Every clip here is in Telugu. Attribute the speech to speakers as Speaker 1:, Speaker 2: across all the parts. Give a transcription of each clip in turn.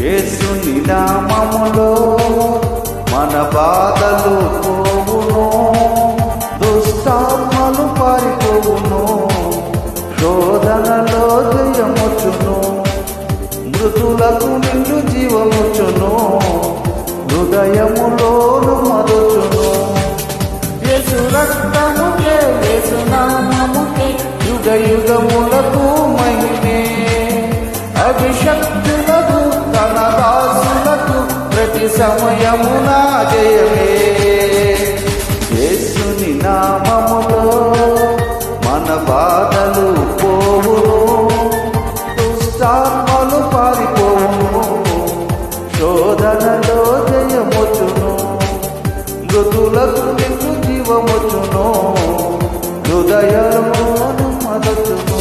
Speaker 1: యేసుని నామములో మన బాధలు పోవును, దుష్టాత్మలు పారిపోవును, శోధనలో జయముచును, మృతులకు నిండు జీవముచును, హృదయములోను మదచును. యేసు రక్తముకే, యేసు నామముకే యుగ యుగములకు మహిమే. అభిషక్తులకు తన దాసులకు ప్రతి సమయమున జయమే. యేసుని నామములో మన బాధలు పోవును, దుష్టాత్మలు పారిపోవును, శోధనలో జయముచును, మృతులకు నిండు జీవముచును, హృదయమును మదచును.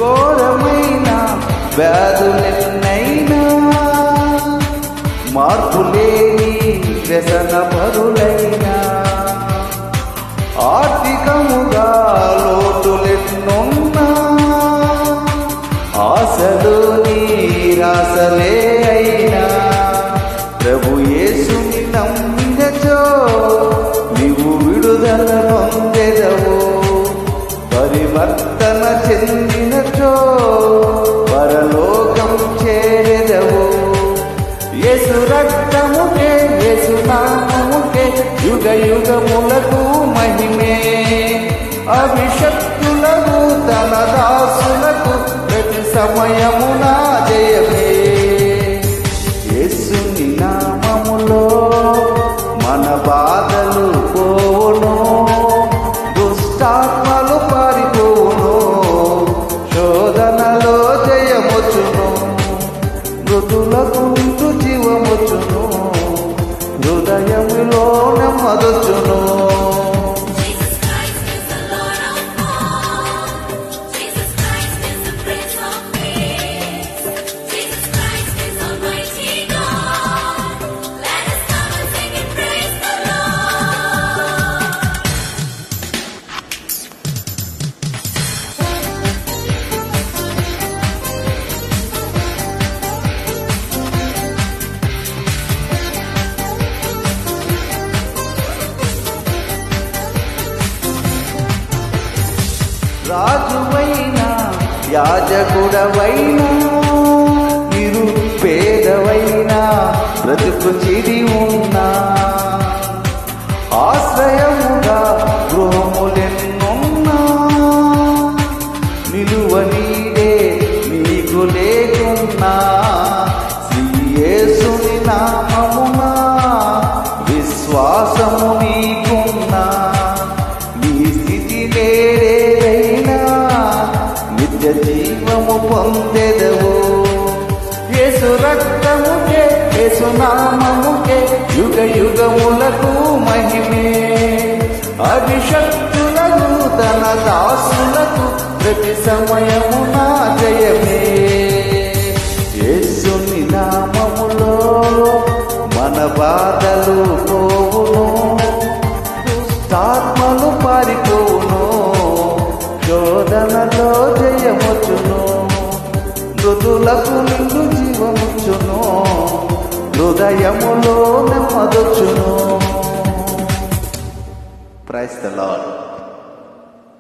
Speaker 1: ఘోరమైన వ్యాధులెన్నైనా మార్పులేని వ్యసన పరులైనా, ఆర్థికముగా లోటులెన్నున్నా, ఆశలు నిరాశలే అయినా, ప్రభు యేసుని నమ్మినచో నీవు విడుదల పొందెదవు. పరివర్తన చెందినచో పరలోకం చేరెదవు. యేసు రక్తముకే, యేసు నామముకే యుగ యుగములకు మహిమే. అభిషక్తులకు తన దాసులకు ప్రతి సమయమున జయమే. యేసుని నామములో మన బాధలు పోవును, దుష్టాత్మలు పారిపోవును, శోధనలో జయముచును, మృతులకు నిండు జీవముచును, హృదయములో నెమ్మదుచును. రాజువైనా యాజకుడవైనా నిరుపేదవైనా బ్రతుకు చిరి ఉన్నా, ఆశ్రయముగా గృహములెన్నున్నా, నిలువ నీడే నీకు లేకున్నా, శ్రీ యేసుని నామమున విశ్వాసము నీకున్నా, నీ స్థితి నేరేదైనా నిత్య జీవము పొందెదవు. యేసు రక్తముకే, యేసు నామముకే యుగ యుగములకు మహిమే. అభిషక్తులకు తన దాసులకు ప్రతి సమయమున జయమే. యేసుని నామములో మన బాధలు పోవును, దుష్టాత్మలు పారిపోవును, శోధనలో జయముచును, మృతులకు నిండు జీవముచును, హృదయములో నెమ్మదుచును. Praise the lord.